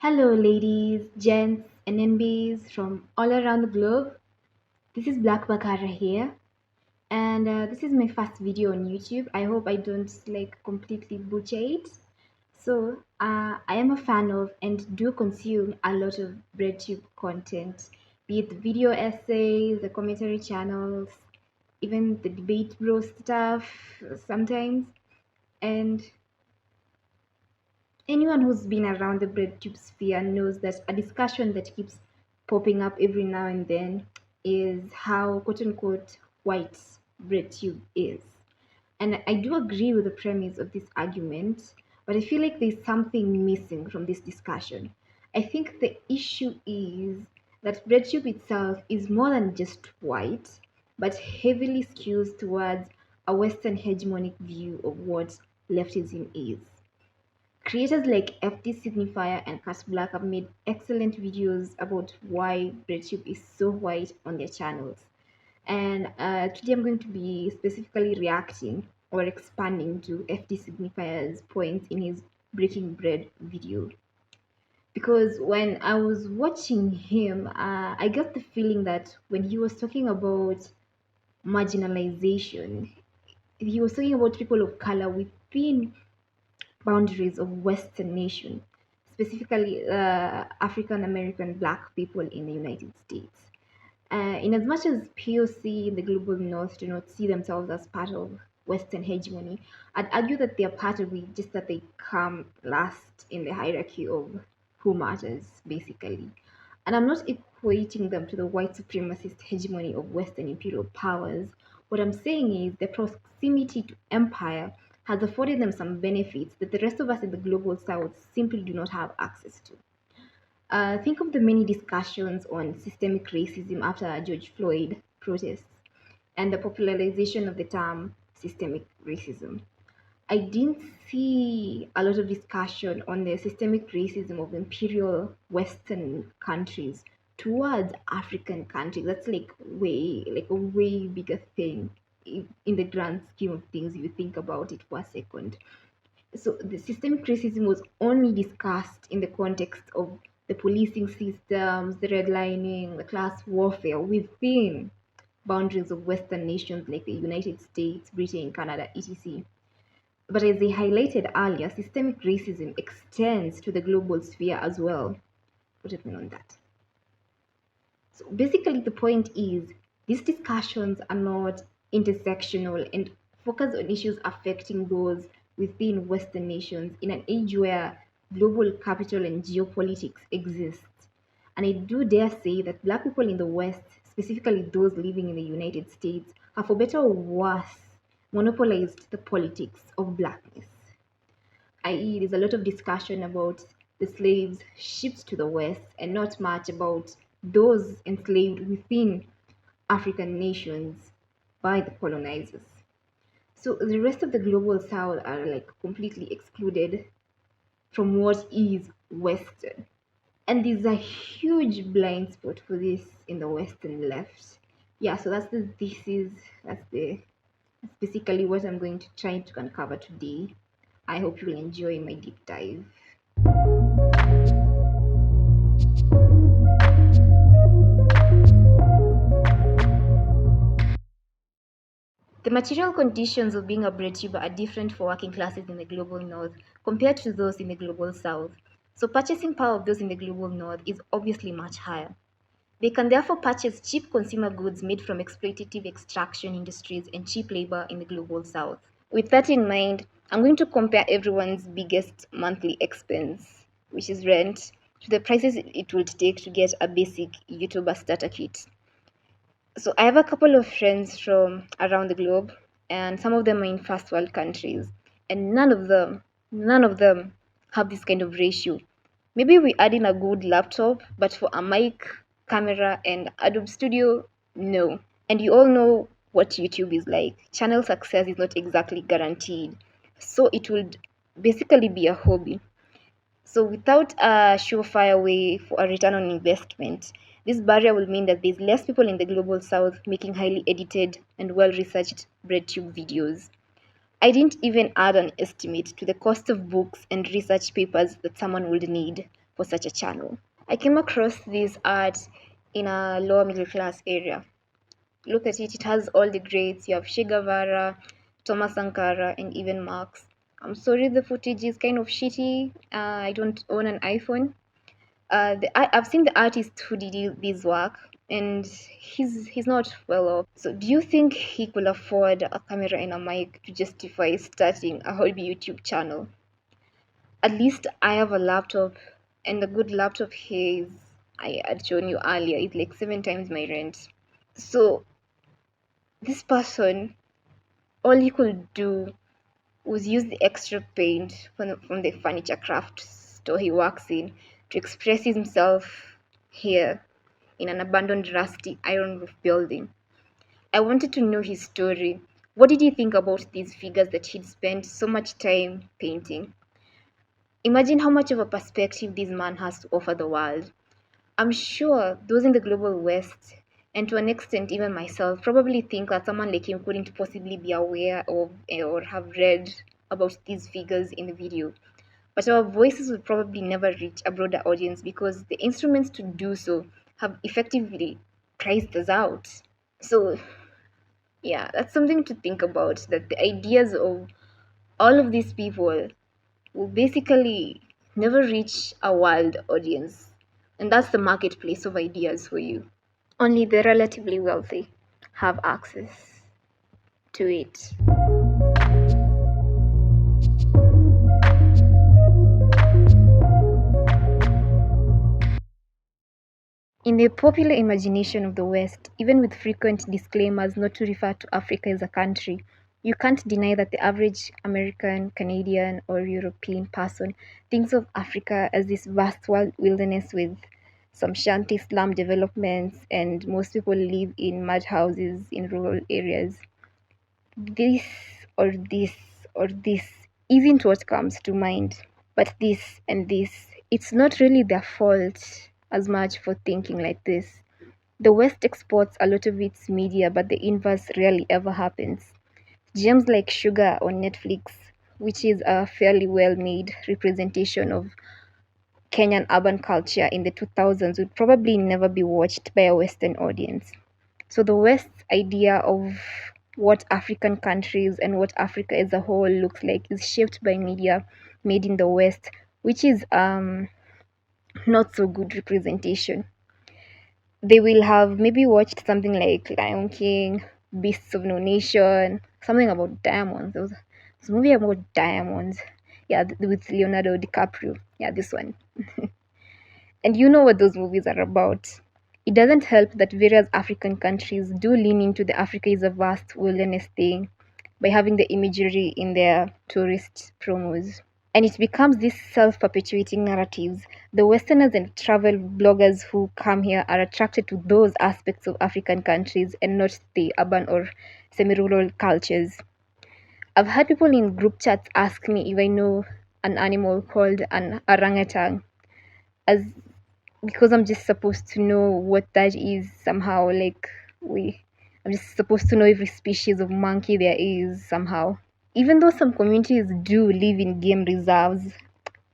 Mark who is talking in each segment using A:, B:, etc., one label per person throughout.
A: Hello, ladies, gents, and NBs from all around the globe. This is Black Bakara here, and this is my first video on YouTube. I hope I don't completely butcher it. I am a fan of and do consume a lot of Breadtube content, be it the video essays, the commentary channels, even the debate bro stuff sometimes, and anyone who's been around the breadtube sphere knows that a discussion that keeps popping up every now and then is how quote unquote white breadtube is. And I do agree with the premise of this argument, but I feel like there's something missing from this discussion. I think the issue is that breadtube itself is more than just white, but heavily skews towards a Western hegemonic view of what leftism is. Creators like F.D Signifier and Blaque have made excellent videos about why Breadtube is so white on their channels. And today I'm going to be specifically reacting or expanding to F.D Signifier's points in his Breaking Bread video. Because when I was watching him, I got the feeling that when he was talking about marginalization, he was talking about people of color within boundaries of Western nation, specifically African American Black people in the United States. In as much as POC in the global north do not see themselves as part of Western hegemony, I'd argue that they are part of it, just that they come last in the hierarchy of who matters, basically. And I'm not equating them to the white supremacist hegemony of Western imperial powers. What I'm saying is their proximity to empire has afforded them some benefits that the rest of us in the global south simply do not have access to. Think of the many discussions on systemic racism after George Floyd protests and the popularization of the term systemic racism. I didn't see a lot of discussion on the systemic racism of imperial Western countries towards African countries. That's like a way bigger thing in the grand scheme of things if you think about it for a second. So the systemic racism was only discussed in the context of the policing systems, the redlining, the class warfare within boundaries of Western nations like the United States, Britain, Canada, etc. But as I highlighted earlier, systemic racism extends to the global sphere as well. Put a pin on that. So basically, the point is these discussions are not intersectional and focus on issues affecting those within Western nations in an age where global capital and geopolitics exist. And I do dare say that Black people in the West, specifically those living in the United States, have for better or worse monopolized the politics of blackness. I.e., there's a lot of discussion about the slaves shipped to the West and not much about those enslaved within African nations by the colonizers. So the rest of the global South are like completely excluded from what is Western. And there's a huge blind spot for this in the Western left. Yeah, so that's basically what I'm going to try to uncover today. I hope you'll enjoy my deep dive. The material conditions of being a breadtuber are different for working classes in the global north compared to those in the global south. So purchasing power of those in the global north is obviously much higher. They can therefore purchase cheap consumer goods made from exploitative extraction industries and cheap labor in the global south. With that in mind, I'm going to compare everyone's biggest monthly expense, which is rent, to the prices it would take to get a basic YouTuber starter kit. So I have a couple of friends from around the globe, and some of them are in first world countries, and none of them have this kind of ratio. Maybe we add in a good laptop, but for a mic, camera, and Adobe Studio, no. And you all know what YouTube is like. Channel success is not exactly guaranteed, so it would basically be a hobby. So without a surefire way for a return on investment, this barrier will mean that there's less people in the global south making highly edited and well-researched breadtube videos. I didn't even add an estimate to the cost of books and research papers that someone would need for such a channel. I came across this art in a lower middle class area. Look at it, it has all the greats. You have Che Guevara, Thomas Sankara, and even Marx. I'm sorry the footage is kind of shitty. I don't own an iPhone. I've seen the artist who did this work, and he's not well off. So do you think he could afford a camera and a mic to justify starting a hobby YouTube channel? At least I have a laptop, and the good laptop here is, I had shown you earlier, it's like 7 times my rent. So this person, all he could do was use the extra paint from the furniture craft store he works in to express himself here in an abandoned rusty iron roof building. I wanted to know his story. What did he think about these figures that he'd spent so much time painting? Imagine how much of a perspective this man has to offer the world. I'm sure those in the global west, and to an extent even myself, probably think that someone like him couldn't possibly be aware of or have read about these figures in the video. But our voices will probably never reach a broader audience because the instruments to do so have effectively priced us out. So, yeah, that's something to think about, that the ideas of all of these people will basically never reach a wide audience. And that's the marketplace of ideas for you. Only the relatively wealthy have access to it. In the popular imagination of the West, even with frequent disclaimers not to refer to Africa as a country, you can't deny that the average American, Canadian, or European person thinks of Africa as this vast wilderness with some shanty slum developments, and most people live in mud houses in rural areas. This or this or this isn't what comes to mind, but this and this. It's not really their fault as much for thinking like this. The West exports a lot of its media, but the inverse rarely ever happens. Gems like Sugar on Netflix, which is a fairly well made representation of Kenyan urban culture in the 2000s, would probably never be watched by a Western audience. So the West's idea of what African countries and what Africa as a whole looks like is shaped by media made in the West, which is not so good representation. They will have maybe watched something like Lion King, Beasts of No Nation, something about diamonds. There was a movie about diamonds. Yeah, with Leonardo DiCaprio. Yeah, this one. And you know what those movies are about. It doesn't help that various African countries do lean into the Africa is a vast wilderness thing by having the imagery in their tourist promos. And it becomes these self-perpetuating narratives. The Westerners and travel bloggers who come here are attracted to those aspects of African countries and not the urban or semi-rural cultures. I've had people in group chats ask me if I know an animal called an orangutan, as because I'm just supposed to know what that is somehow. I'm just supposed to know every species of monkey there is somehow. Even though some communities do live in game reserves,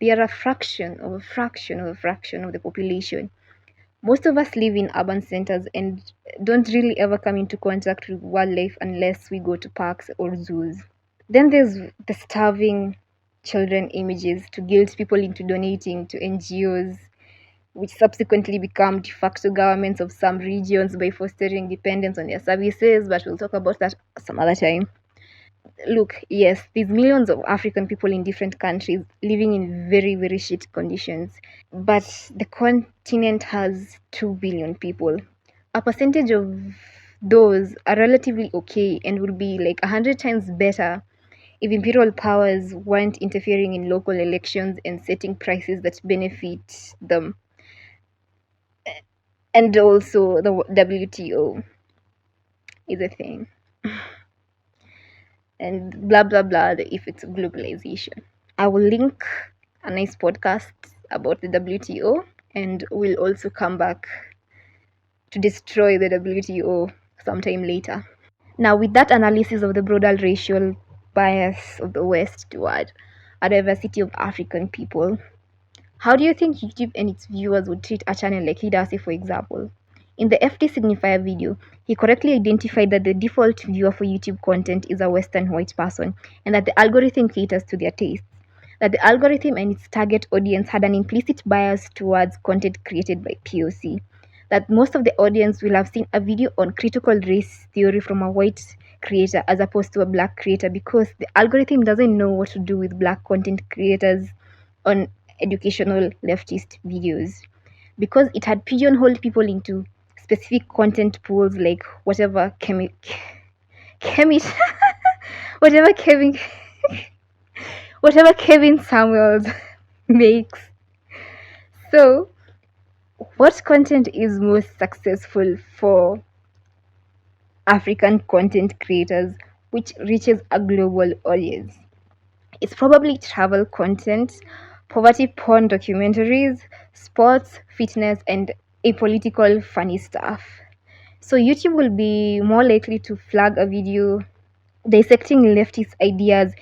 A: they are a fraction of a fraction of a fraction of the population. Most of us live in urban centers and don't really ever come into contact with wildlife unless we go to parks or zoos. Then there's the starving children images to guilt people into donating to NGOs, which subsequently become de facto governments of some regions by fostering dependence on their services, but we'll talk about that some other time. Look, yes, there's millions of African people in different countries living in very, very shit conditions, but the continent has 2 billion people. A percentage of those are relatively okay and would be like 100 times better if imperial powers weren't interfering in local elections and setting prices that benefit them. And also, the WTO is a thing. And blah, blah, blah, the effects of globalization. I will link a nice podcast about the WTO, and we'll also come back to destroy the WTO sometime later. Now, with that analysis of the broader racial bias of the West toward a diversity of African people, How do you think YouTube and its viewers would treat a channel like Hidase, for example? In the F.D Signifier video, he correctly identified that the default viewer for YouTube content is a Western white person, and that the algorithm caters to their tastes. That the algorithm and its target audience had an implicit bias towards content created by POC. That most of the audience will have seen a video on critical race theory from a white creator as opposed to a black creator, because the algorithm doesn't know what to do with black content creators on educational leftist videos, because it had pigeonholed people into specific content pools, like chemi whatever Kevin whatever Kevin Samuels makes. So, what content is most successful for African content creators which reaches a global audience? It's probably travel content, poverty porn documentaries, sports, fitness, and apolitical funny stuff. So YouTube will be more likely to flag a video dissecting leftist ideas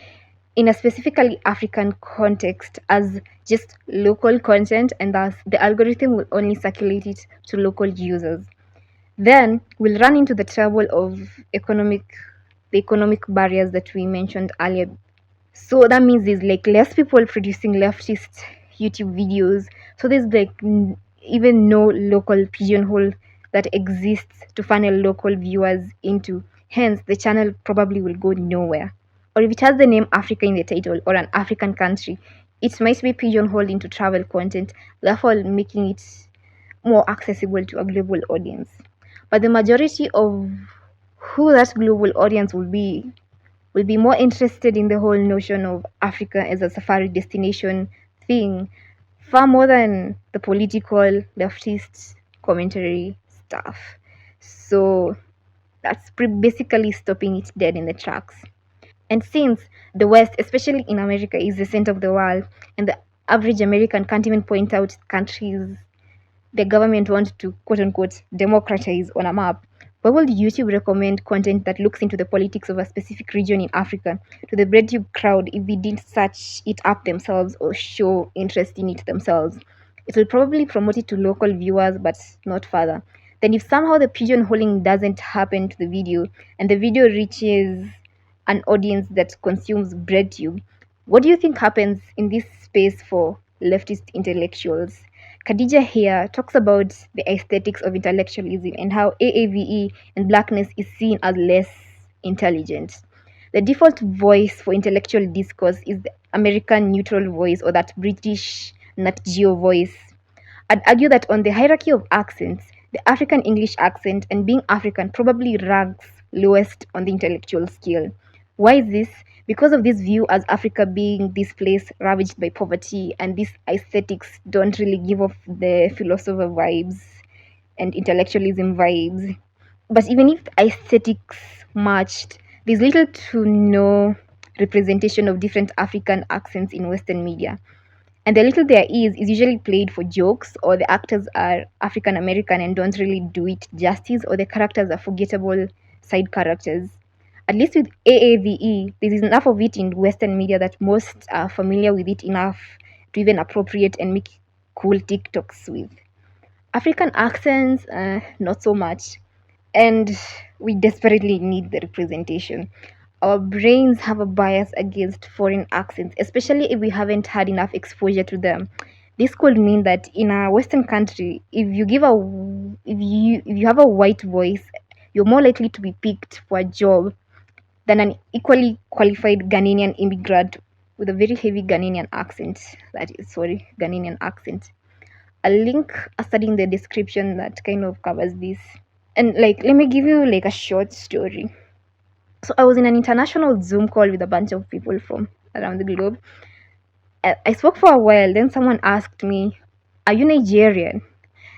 A: in a specifically African context as just local content, and thus the algorithm will only circulate it to local users. Then we'll run into the trouble of the economic barriers that we mentioned earlier. So that means there's like less people producing leftist YouTube videos. So there's like even no local pigeonhole that exists to funnel local viewers into. Hence, the channel probably will go nowhere. Or if it has the name Africa in the title or an African country, it might be pigeonholed into travel content, therefore making it more accessible to a global audience. But the majority of who that global audience will be more interested in the whole notion of Africa as a safari destination thing, far more than the political leftist commentary stuff. So that's basically stopping it dead in the tracks. And since the West, especially in America, is the center of the world, and the average American can't even point out countries the government wants to quote unquote democratize on a map, why would YouTube recommend content that looks into the politics of a specific region in Africa to the Breadtube crowd if they didn't search it up themselves or show interest in it themselves? It will probably promote it to local viewers, but not further. Then, if somehow the pigeonholing doesn't happen to the video and the video reaches an audience that consumes Breadtube, what do you think happens in this space for leftist intellectuals? Khadija here talks about the aesthetics of intellectualism and how AAVE and blackness is seen as less intelligent. The default voice for intellectual discourse is the American neutral voice, or that British Nat Geo voice. I'd argue that on the hierarchy of accents, the African English accent and being African probably ranks lowest on the intellectual scale. Why is this? Because of this view as Africa being this place ravaged by poverty, and these aesthetics don't really give off the philosopher vibes and intellectualism vibes. But even if the aesthetics matched, there's little to no representation of different African accents in Western media. And the little there is usually played for jokes, or the actors are African American and don't really do it justice, or the characters are forgettable side characters. At least with AAVE, there is enough of it in Western media that most are familiar with it enough to even appropriate and make cool TikToks with. African accents, not so much. And we desperately need the representation. Our brains have a bias against foreign accents, especially if we haven't had enough exposure to them. This could mean that in a Western country, if you have a white voice, you're more likely to be picked for a job than an equally qualified Ghanaian immigrant with a very heavy Ghanaian accent. Ghanaian accent. I'll link a study in the description that kind of covers this. And like, let me give you like a short story. So I was in an international Zoom call with a bunch of people from around the globe. I spoke for a while. Then someone asked me, "Are you Nigerian?"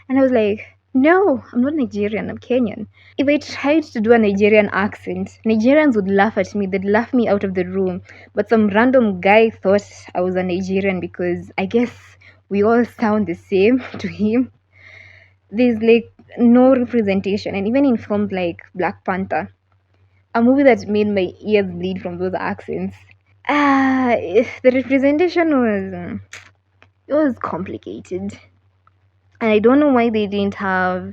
A: And I was like, "No, I'm not Nigerian. I'm Kenyan." If I tried to do a Nigerian accent, Nigerians would laugh at me. They'd laugh me out of the room. But some random guy thought I was a Nigerian because I guess we all sound the same to him. There's like no representation. And even in films like Black Panther, a movie that made my ears bleed from those accents, the representation was It was complicated, and I don't know why they didn't have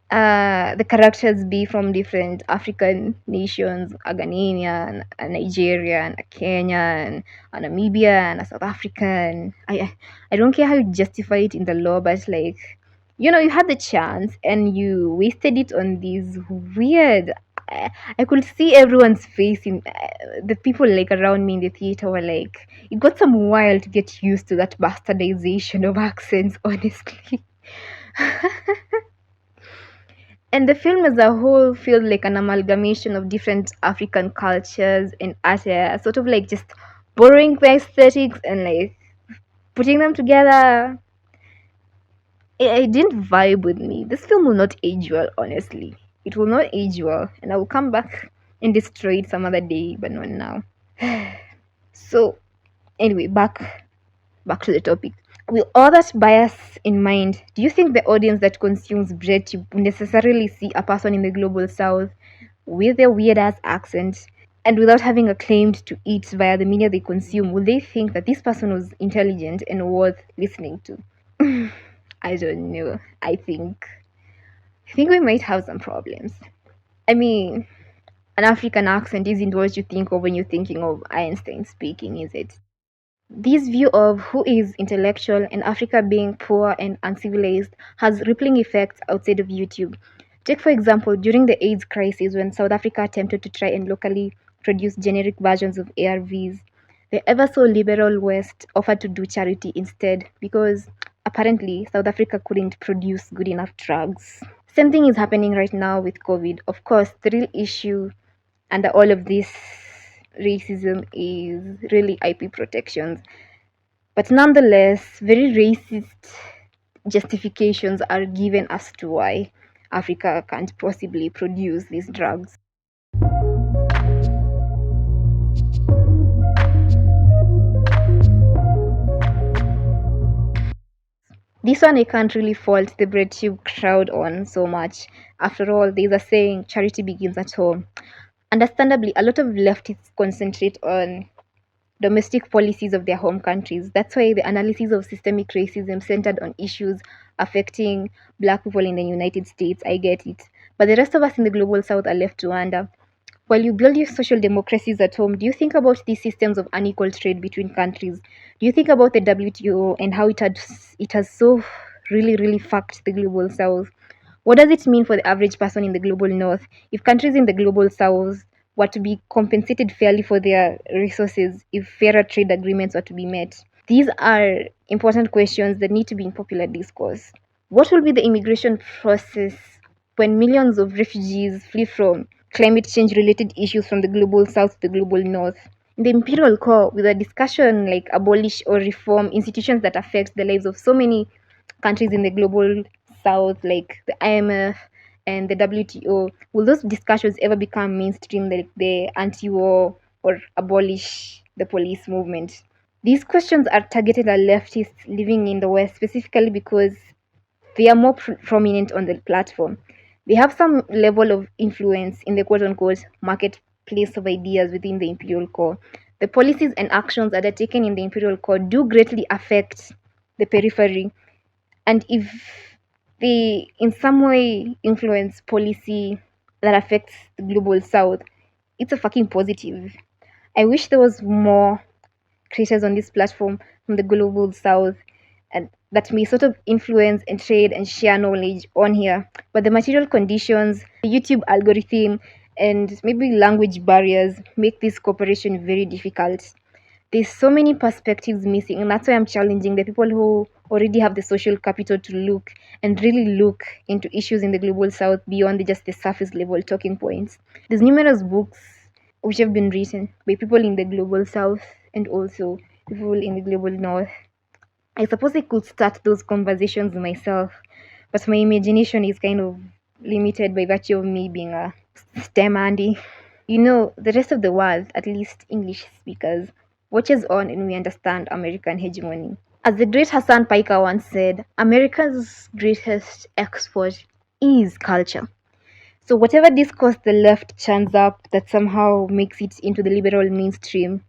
A: the characters be from different African nations, a Ghanaian, a Nigerian, a Kenyan, a Namibian, a South African. I don't care how you justify it in the law, but like, you had the chance and you wasted it on these weird. I could see everyone's face in the people like around me in the theater were like, it got some while to get used to that bastardization of accents, honestly. And the film as a whole feels like an amalgamation of different African cultures and art, sort of like just borrowing the aesthetics and like putting them together. It didn't vibe with me. This film will not age well, honestly. It will not age well, and I will come back and destroy it some other day, but not now. So, anyway, back to the topic. With all that bias in mind, do you think the audience that consumes Breadtube will necessarily see a person in the global south with their weird ass accent and without having a claim to it via the media they consume? Will they think that this person was intelligent and worth listening to? I don't know. I think we might have some problems. I mean, an African accent isn't what you think of when you're thinking of Einstein speaking, is it? This view of who is intellectual and Africa being poor and uncivilized has rippling effects outside of YouTube. Take, for example, during the AIDS crisis when South Africa attempted to try and locally produce generic versions of ARVs, the ever so liberal West offered to do charity instead because apparently South Africa couldn't produce good enough drugs. Same thing is happening right now with COVID. Of course, the real issue under all of this racism is really IP protections. But nonetheless, very racist justifications are given as to why Africa can't possibly produce these drugs. This one I can't really fault the Breadtube crowd on so much. After all, there's a saying, charity begins at home. Understandably, a lot of leftists concentrate on domestic policies of their home countries. That's why the analysis of systemic racism centered on issues affecting black people in the United States. I get it. But the rest of us in the global south are left to wonder. While you build your social democracies at home, do you think about these systems of unequal trade between countries? Do you think about the WTO and how it has so really fucked the global south? What does it mean for the average person in the global north if countries in the global south were to be compensated fairly for their resources, if fairer trade agreements were to be met? These are important questions that need to be in popular discourse. What will be the immigration process when millions of refugees flee from climate change related issues from the global south to the global north? In the imperial core, with a discussion like abolish or reform institutions that affect the lives of so many countries in the global south, like the IMF and the WTO, will those discussions ever become mainstream, like the anti war or abolish the police movement? These questions are targeted at leftists living in the West specifically because they are more prominent on the platform. They have some level of influence in the quote unquote marketplace of ideas within the imperial core. The policies and actions that are taken in the imperial core do greatly affect the periphery. And if they in some way influence policy that affects the global south, it's a fucking positive. I wish there was more creators on this platform from the global south and that may sort of influence and trade and share knowledge on here. But the material conditions, the YouTube algorithm, and maybe language barriers make this cooperation very difficult. There's so many perspectives missing, and that's why I'm challenging the people who already have the social capital to look and really look into issues in the global south beyond just the surface level talking points. There's numerous books which have been written by people in the global south and also people in the global north. I suppose I could start those conversations myself, but my imagination is kind of limited by virtue of me being a STEM Andy. The rest of the world, at least English speakers, watches on and we understand American hegemony. As the great Hassan Piker once said, America's greatest export is culture. So whatever discourse the left churns up that somehow makes it into the liberal mainstream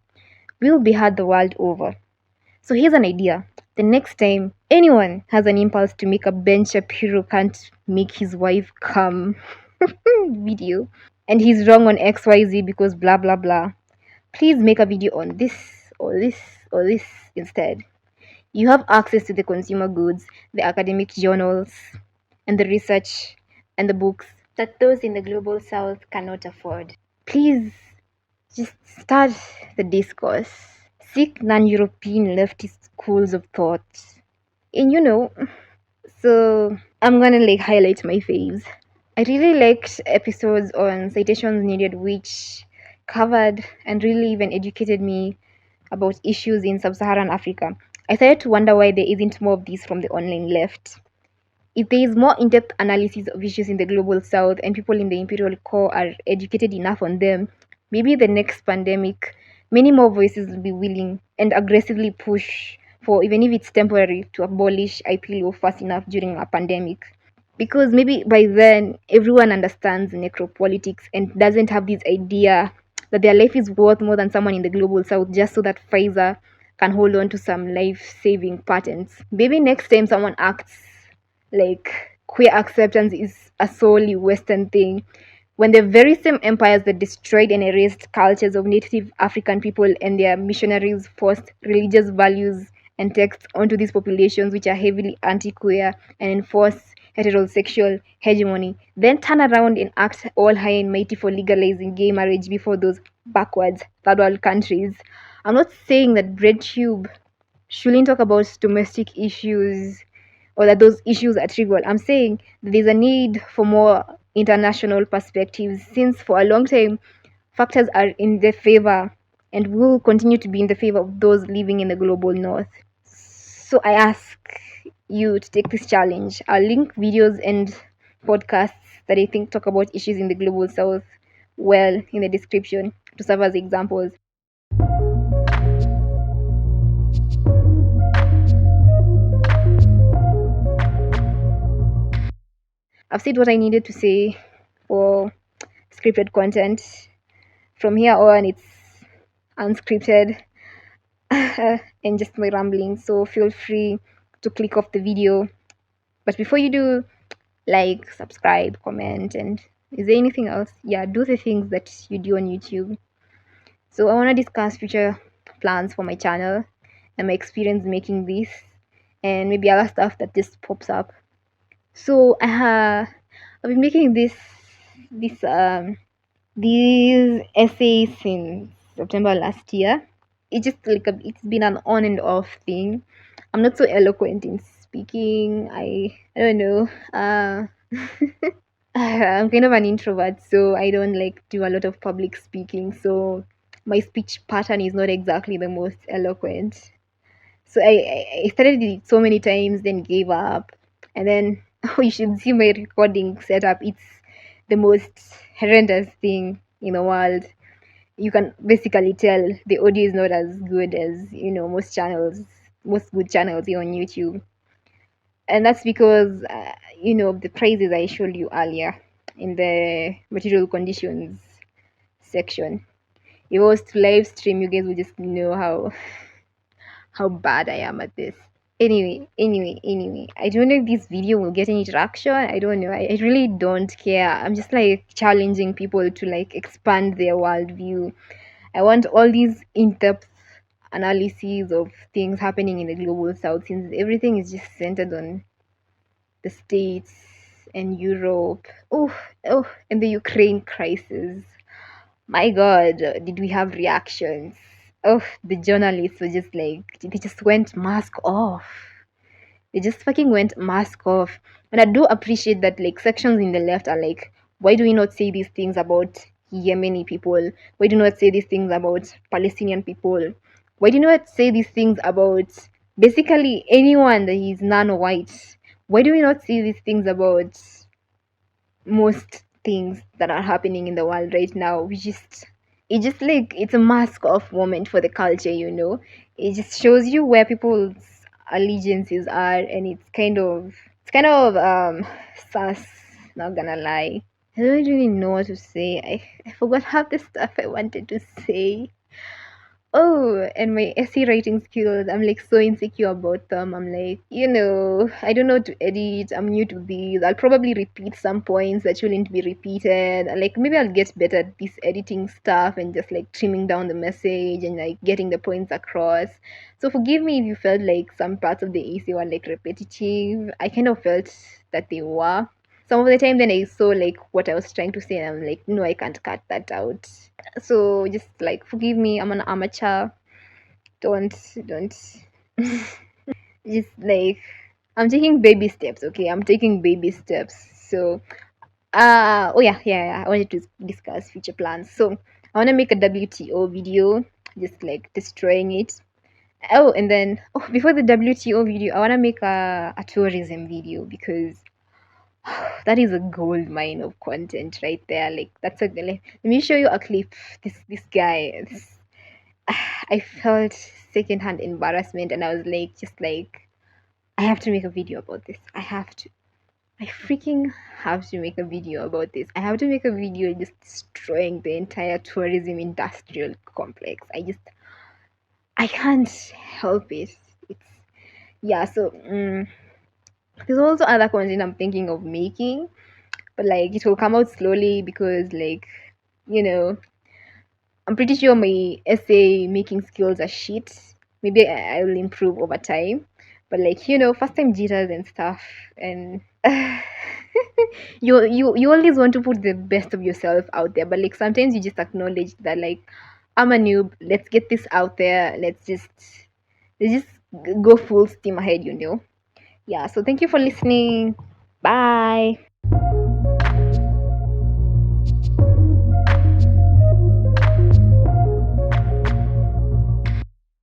A: will be heard the world over. So here's an idea. The next time anyone has an impulse to make a Ben Shapiro can't make his wife come video and he's wrong on XYZ because blah blah blah, please make a video on this or this or this instead. You have access to the consumer goods, the academic journals, and the research and the books that those in the global south cannot afford. Please just start the discourse. Seek non European leftist schools of thought. And so I'm gonna highlight my faves. I really liked episodes on Citations Needed, which covered and really even educated me about issues in sub-Saharan Africa. I started to wonder why there isn't more of this from the online left. If there is more in-depth analysis of issues in the global south and people in the imperial core are educated enough on them, maybe the next pandemic, many more voices will be willing and aggressively push for, even if it's temporary, to abolish IPLO fast enough during a pandemic. Because maybe by then everyone understands necropolitics and doesn't have this idea that their life is worth more than someone in the global south just so that Pfizer can hold on to some life-saving patents. Maybe next time someone acts like queer acceptance is a solely Western thing, when the very same empires that destroyed and erased cultures of native African people and their missionaries forced religious values and texts onto these populations which are heavily anti-queer and enforce heterosexual hegemony, then turn around and act all high and mighty for legalizing gay marriage before those backwards third world countries. I'm not saying that Breadtube shouldn't talk about domestic issues or that those issues are trivial. I'm saying that there's a need for more international perspectives, since for a long time factors are in their favor and will continue to be in the favor of those living in the global north. So I ask you to take this challenge. I'll link videos and podcasts that I think talk about issues in the global south well in the description to serve as examples. I've said what I needed to say for scripted content. From here on, it's unscripted and just my rambling. So feel free to click off the video. But before you do, like, subscribe, comment, and is there anything else? Yeah, do the things that you do on YouTube. So I want to discuss future plans for my channel and my experience making this, and maybe other stuff that just pops up. So I've been making these essays since September last year. It's just it's been an on and off thing. I'm not so eloquent in speaking. I don't know. I'm kind of an introvert, so I don't do a lot of public speaking. So my speech pattern is not exactly the most eloquent. So I started it so many times, then gave up, and then you should see my recording setup. It's the most horrendous thing in the world. You can basically tell the audio is not as good as most good channels here on YouTube, and that's because the praises I showed you earlier in the material conditions section. If I was to live stream, you guys would just know how bad I am at this. Anyway, I don't know if this video will get any traction. I don't know. I really don't care. I'm just challenging people to expand their worldview. I want all these in-depth analyses of things happening in the global south, since everything is just centered on the States and Europe. And the Ukraine crisis. My God, did we have reactions? The journalists were just they just went mask off. They just fucking went mask off. And I do appreciate that sections in the left are why do we not say these things about Yemeni people? Why do we not say these things about Palestinian people? Why do you not say these things about basically anyone that is non-white? Why do we not say these things about most things that are happening in the world right now? It's a mask off moment for the culture. It just shows you where people's allegiances are, and it's kind of sus, not gonna lie. I don't really know what to say. I forgot half the stuff I wanted to say. Oh, and my essay writing skills, I'm like so insecure about them. I'm like, I don't know how to edit. I'm new to these. I'll probably repeat some points that shouldn't be repeated. Like maybe I'll get better at this editing stuff and just like trimming down the message and like getting the points across. So forgive me if you felt like some parts of the essay were like repetitive. I kind of felt that they were. Some of the time then I saw like what I was trying to say and I'm like, no, I can't cut that out. So just like forgive me, I'm an amateur. Don't just like I'm taking baby steps, okay? I'm taking baby steps. So oh yeah, I wanted to discuss future plans. So I wanna make a WTO video, just like destroying it. Oh, and then before the WTO video, I wanna make a tourism video because that is a gold mine of content right there. Like that's let me show you a clip. This guy, I felt secondhand embarrassment, and I was like, just like, I have to make a video about this. I have to. I freaking have to make a video about this. I have to make a video just destroying the entire tourism industrial complex. I can't help it. It's yeah. So there's also other content I'm thinking of making, but like it will come out slowly because like you know I'm pretty sure my essay making skills are shit. Maybe I will improve over time. But like, first time jitters and stuff and you always want to put the best of yourself out there, but like sometimes you just acknowledge that like I'm a noob, let's get this out there, let's just go full steam ahead. Yeah, so thank you for listening. Bye.